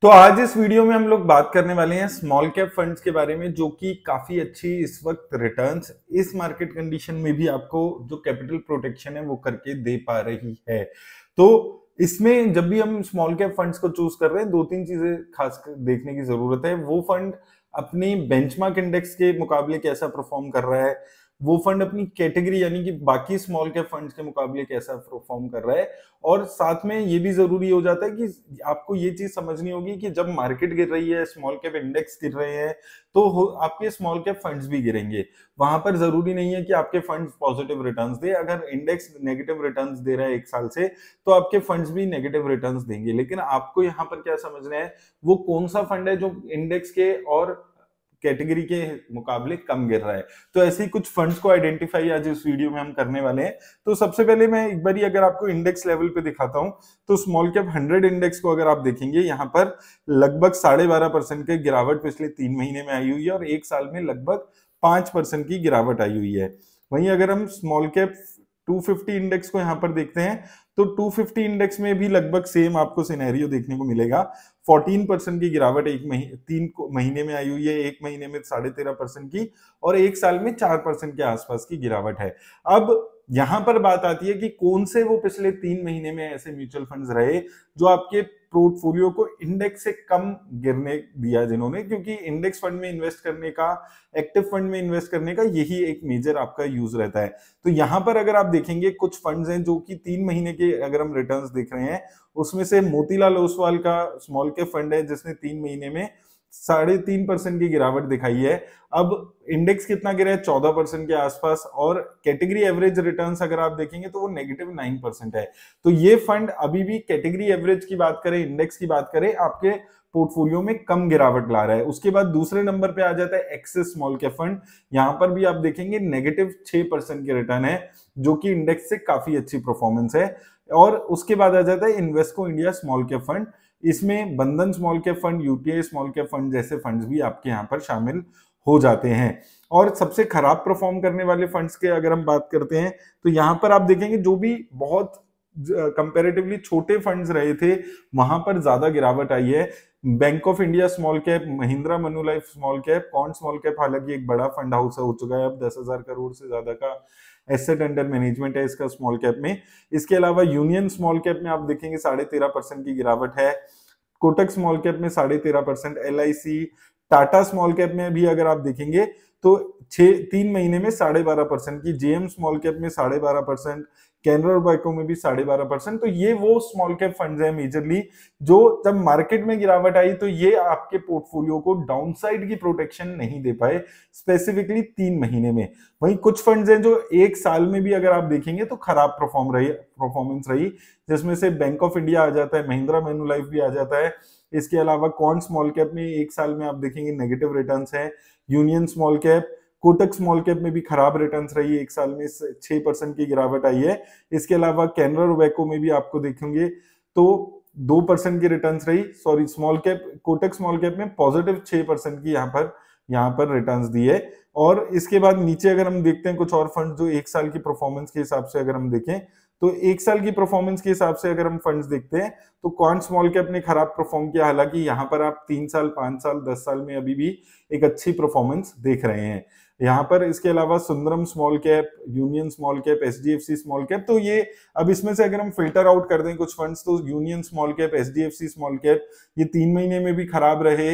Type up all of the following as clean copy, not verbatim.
तो आज इस वीडियो में हम लोग बात करने वाले हैं स्मॉल कैप फंड्स के बारे में, जो कि काफी अच्छी इस वक्त रिटर्न्स इस मार्केट कंडीशन में भी आपको जो कैपिटल प्रोटेक्शन है वो करके दे पा रही है। तो इसमें जब भी हम स्मॉल कैप फंड्स को चूज कर रहे हैं, दो तीन चीजें खास देखने की जरूरत है। वो फंड अपनी बेंचमार्क इंडेक्स के मुकाबले कैसा परफॉर्म कर रहा है, वो फंड अपनी कैटेगरी यानी कि बाकी स्मॉल कैप फंड्स के मुकाबले कैसा परफॉर्म कर रहा है, और साथ में ये भी जरूरी हो जाता है कि आपको ये चीज समझनी होगी कि जब मार्केट गिर रही है, स्मॉल कैप इंडेक्स गिर रहे हैं, तो आपके स्मॉल कैप फंड्स भी गिरेंगे। वहां पर जरूरी नहीं है कि आपके फंड्स पॉजिटिव रिटर्न्स दे। अगर इंडेक्स नेगेटिव रिटर्न्स दे रहा है एक साल से, तो आपके फंड्स भी नेगेटिव रिटर्न्स देंगे। लेकिन आपको यहाँ पर क्या समझना है, वो कौन सा फंड है जो इंडेक्स के और कैटेगरी के मुकाबले कम गिर रहा है। तो ऐसे ही कुछ फंड्स को आइडेंटिफाई आज इस वीडियो में हम करने वाले हैं। तो सबसे पहले मैं एक बार अगर आपको इंडेक्स लेवल पे दिखाता हूं, तो स्मॉल कैप 100 इंडेक्स को अगर आप देखेंगे, यहाँ पर लगभग 12.5% की गिरावट पिछले 3 महीने में आई हुई है, और एक साल में लगभग 5% की गिरावट आई हुई है। वहीं अगर हम स्मॉल कैप 250 इंडेक्स को यहाँ पर देखते हैं, तो 250 इंडेक्स में भी लगभग सेम आपको सिनेरियो देखने को मिलेगा। 14% की गिरावट 3 महीने में आई हुई है, एक महीने में 13.5% की, और एक साल में 4% के आसपास की गिरावट है। अब यहां पर बात आती है कि कौन से वो पिछले 3 महीने में ऐसे म्यूचुअल फंड्स रहे जो आपके पोर्टफोलियो को इंडेक्स से कम गिरने दिया जिन्होंने, क्योंकि इंडेक्स फंड में इन्वेस्ट करने का, एक्टिव फंड में इन्वेस्ट करने का यही एक मेजर आपका यूज रहता है। तो यहां पर अगर आप देखेंगे, कुछ फंड्स हैं जो कि 3 महीने के अगर हम रिटर्न्स देख रहे हैं, उसमें से मोतीलाल ओसवाल का स्मॉल कैप फंड है जिसने 3 महीने में 3.5% की गिरावट दिखाई है। अब इंडेक्स कितना गिरा है, 14% के आसपास, और कैटेगरी एवरेज रिटर्न्स अगर आप देखेंगे तो वो -9% है। तो ये फंड अभी भी कैटेगरी एवरेज की बात करें, इंडेक्स की बात करें, आपके पोर्टफोलियो में कम गिरावट ला रहा है। उसके बाद दूसरे नंबर पे आ जाता है एक्सिस स्मॉल कैप फंड। यहां पर भी आप देखेंगे -6% के रिटर्न है, जो कि इंडेक्स से काफी अच्छी परफॉर्मेंस है। और उसके बाद आ जाता है Invesco India small cap fund. इसमें बंधन small cap fund, UTI small cap fund जैसे फंड्स भी आपके यहाँ पर शामिल हो जाते हैं। और सबसे खराब परफॉर्म करने वाले फंड्स के अगर हम बात करते हैं, तो यहाँ पर आप देखेंगे जो भी बहुत कंपैरेटिवली छोटे फंड्स रहे थे, वहां पर ज्यादा गिरावट आई है। Bank of India small cap, Mahindra Manulife small cap, कौन स्मॉल कैप हालांकि एक बड़ा फंड हाउस हो चुका है, अब 10,000 करोड़ से ज्यादा का एसेट अंडर मैनेजमेंट है इसका स्मॉल कैप में। इसके अलावा यूनियन स्मॉल कैप में आप देखेंगे 13.5% की गिरावट है। कोटक स्मॉल कैप में 13.5%, LIC, टाटा स्मॉल कैप में भी अगर आप देखेंगे तो 3 महीने में 12.5% की, जेएम स्मॉल कैप में 12.5%, कैनरा बैंक में भी 12.5%। तो ये वो स्मॉल कैप फंड्स हैं मेजरली जो जब मार्केट में गिरावट आई तो ये आपके पोर्टफोलियो को डाउनसाइड की प्रोटेक्शन नहीं दे पाए, स्पेसिफिकली 3 महीने में। वहीं कुछ फंड्स हैं जो एक साल में भी अगर आप देखेंगे तो खराब परफॉर्मेंस रही, जिसमें से बैंक ऑफ इंडिया आ जाता है, महिंद्रा मैन्युलाइफ भी आ जाता है। इसके अलावा कौन स्मॉल कैप में एक साल में आप देखेंगे नेगेटिव रिटर्न्स है, union small cap, Kotak small cap में भी खराब रिटर्न्स रही है, एक साल में 6% की गिरावट आई है। इसके अलावा कैनरा बैंक में भी आपको देखेंगे तो 2% की रिटर्न्स रही, sorry small cap, Kotak small cap में पॉजिटिव 6% की यहाँ पर रिटर्न्स दी है। और इसके बाद नीचे अगर हम देखते हैं कुछ और फंड जो एक साल की परफॉर्मेंस के हिसाब से अगर हम देखें, तो एक साल की परफॉर्मेंस के हिसाब से अगर हम फंड्स देखते हैं तो कौन स्मॉल कैप ने खराब परफॉर्म किया, हालांकि यहाँ पर आप 3 साल, 5 साल, 10 साल में अभी भी एक अच्छी परफॉर्मेंस देख रहे हैं यहाँ पर। इसके अलावा Sundaram small cap, union small cap, HDFC small cap, तो ये अब इसमें से अगर हम फिल्टर आउट कर दें कुछ फंड्स, तो union small cap, HDFC small cap, ये 3 महीने में भी खराब रहे,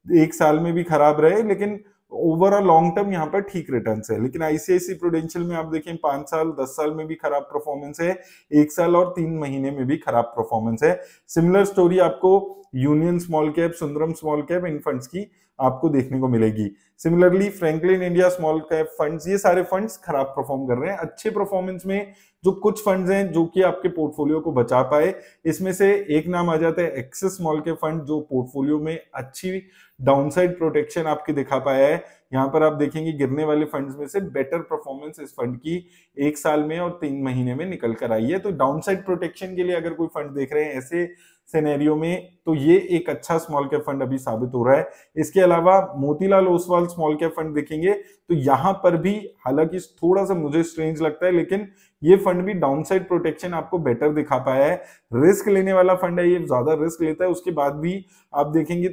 एक साल में भी खराब रहे, लेकिन ओवरऑल लॉन्ग टर्म यहाँ पर ठीक रिटर्न्स है। लेकिन आईसीआईसी प्रूडेंशियल में आप देखें 5 साल, 10 साल में भी खराब परफॉर्मेंस है, एक साल और 3 महीने में भी खराब परफॉर्मेंस है। सिमिलर स्टोरी आपको union small cap, Sundaram small cap, इन फंड्स की आपको देखने को मिलेगी। Similarly Franklin India small cap funds, ये सारे फंड्स खराब परफॉर्म कर रहे हैं। अच्छे परफॉर्मेंस में जो कुछ फंड्स हैं जो कि आपके पोर्टफोलियो को बचा पाए, इसमें से एक नाम आ जाता है एक्सिस स्मॉल कैप फंड, जो पोर्टफोलियो में अच्छी डाउनसाइड प्रोटेक्शन आपके दिखा पाया है। यहाँ पर आप देखेंगे गिरने वाले फंड्स में से बेटर परफॉर्मेंस इस फंड की 1 साल में और 3 महीने में निकल कर आई है। तो डाउनसाइड प्रोटेक्शन के लिए अगर कोई फंड देख रहे हैं ऐसे सिनेरियो में, तो ये एक अच्छा स्मॉल कैप फंड अभी साबित हो रहा है। इसके अलावा Motilal Oswal small cap fund देखेंगे तो यहां पर भी, हालांकि थोड़ा सा मुझे स्ट्रेंज लगता है, लेकिन ये फंड भी डाउनसाइड प्रोटेक्शन आपको बेटर दिखा पाया है। रिस्क लेने वाला फंड है, ये ज्यादा रिस्क लेता है, उसके बाद भी आप देखेंगे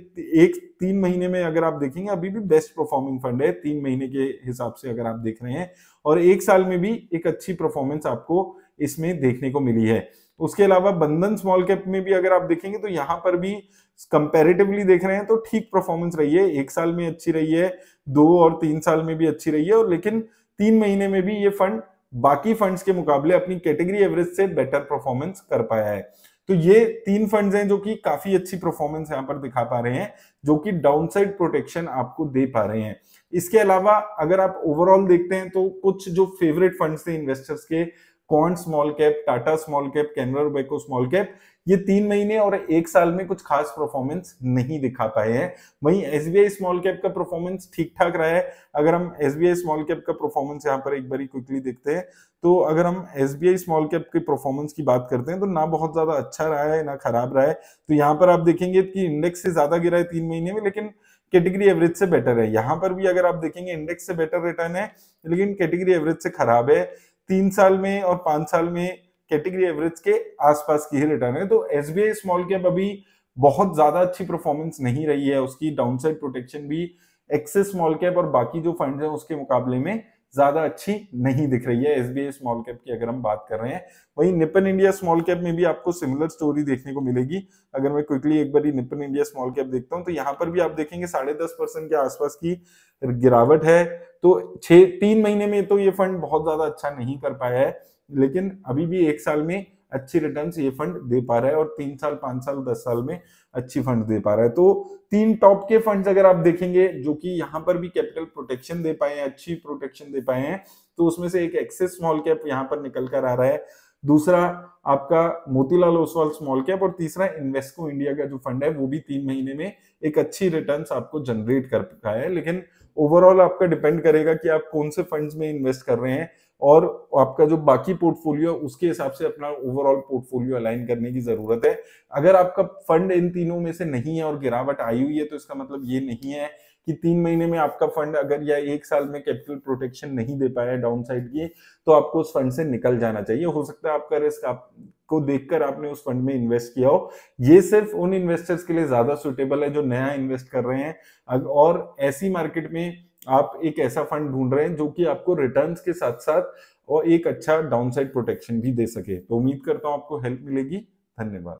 3 महीने में अगर आप देखेंगे अभी भी बेस्ट परफॉर्मिंग फंड है 3 महीने के हिसाब से अगर आप देख रहे हैं, और 1 साल में भी एक अच्छी परफॉर्मेंस आपको इसमें देखने को मिली है। उसके अलावा बंधन स्मॉल कैप में भी अगर आप देखेंगे तो यहां पर भी कंपैरेटिवली देख रहे हैं तो ठीक परफॉर्मेंस रही है। 1 साल में अच्छी रही है, 2 और 3 साल में भी अच्छी रही है, और लेकिन 3 महीने में भी ये फंड बाकी फंड्स के मुकाबले अपनी कैटेगरी एवरेज से बेटर परफॉर्मेंस कर पाया है। तो ये 3 फंड्स हैं जो कि काफी अच्छी परफॉर्मेंस यहां पर दिखा पा रहे हैं, जो कि डाउनसाइड प्रोटेक्शन आपको दे पा रहे हैं। इसके अलावा अगर आप ओवरऑल देखते हैं तो कुछ जो फेवरेट फंड्स थे इन्वेस्टर्स के, quant small cap, Tata small cap, Canara Robeco small cap, ये 3 महीने और 1 साल में कुछ खास परफॉर्मेंस नहीं दिखा पाए हैं। वहीं एसबीआई स्मॉल कैप का परफॉर्मेंस ठीक ठाक रहा है। अगर हम एसबीआई स्मॉल कैप का परफॉर्मेंस यहाँ पर एक बार क्विकली देखते हैं, तो अगर हम एसबीआई स्मॉल कैप के परफॉर्मेंस की बात करते हैं तो ना बहुत ज्यादा अच्छा रहा है ना खराब रहा है। तो यहाँ पर आप देखेंगे कि इंडेक्स से ज्यादा गिरा है 3 महीने में, लेकिन कैटेगरी एवरेज से बेटर है। यहाँ पर भी अगर आप देखेंगे इंडेक्स से बेटर रिटर्न है, लेकिन कैटेगरी एवरेज से खराब है। 3 साल में और 5 साल में कैटेगरी एवरेज के आसपास की ही रिटर्न है। तो एसबीआई स्मॉल कैप अभी बहुत ज्यादा अच्छी परफॉर्मेंस नहीं रही है, उसकी डाउनसाइड प्रोटेक्शन भी एक्सिस स्मॉल कैप और बाकी जो फंड है उसके मुकाबले में ज्यादा अच्छी नहीं दिख रही है एसबीआई स्मॉल कैप की अगर हम बात कर रहे हैं। वहीं निपन इंडिया स्मॉल कैप में भी आपको सिमिलर स्टोरी देखने को मिलेगी। अगर मैं क्विकली एक बार निपन इंडिया स्मॉल कैप देखता हूं तो यहाँ पर भी आप देखेंगे 10.5% के आसपास की गिरावट है। तो 3 महीने में तो ये फंड बहुत ज्यादा अच्छा नहीं कर पाया है, लेकिन अभी भी 1 साल में अच्छी रिटर्न्स ये फंड दे पा रहा है, और 3 साल, 5 साल, 10 साल में अच्छी फंड दे पा रहा है। तो 3 टॉप के फंड्स अगर आप देखेंगे जो कि यहाँ पर भी कैपिटल प्रोटेक्शन दे पाए हैं, अच्छी प्रोटेक्शन दे पाए हैं, तो उसमें से एक एक्सिस स्मॉल कैप यहाँ पर निकल कर आ रहा है, दूसरा आपका मोतीलाल ओसवाल स्मॉल कैप, और तीसरा इन्वेस्को इंडिया का जो फंड है वो भी 3 महीने में एक अच्छी रिटर्न्स आपको जनरेट कर पाया है। लेकिन ओवरऑल आपका डिपेंड करेगा कि आप कौन से फंड्स में इन्वेस्ट कर रहे हैं, और आपका जो बाकी पोर्टफोलियो उसके हिसाब से अपना ओवरऑल पोर्टफोलियो अलाइन करने की जरूरत है। अगर आपका फंड इन तीनों में से नहीं है और गिरावट आई हुई है, तो इसका मतलब ये नहीं है कि 3 महीने में आपका फंड अगर या 1 साल में कैपिटल प्रोटेक्शन नहीं दे पाया डाउन साइड की, तो आपको उस फंड से निकल जाना चाहिए। हो सकता है आपका रिस्क आपको देखकर आपने उस फंड में इन्वेस्ट किया हो। ये सिर्फ उन इन्वेस्टर्स के लिए ज्यादा सुटेबल है जो नया इन्वेस्ट कर रहे हैं, और ऐसी मार्केट में आप एक ऐसा फंड ढूंढ रहे हैं जो कि आपको रिटर्न्स के साथ साथ और एक अच्छा डाउनसाइड प्रोटेक्शन भी दे सके। तो उम्मीद करता हूं आपको हेल्प मिलेगी। धन्यवाद।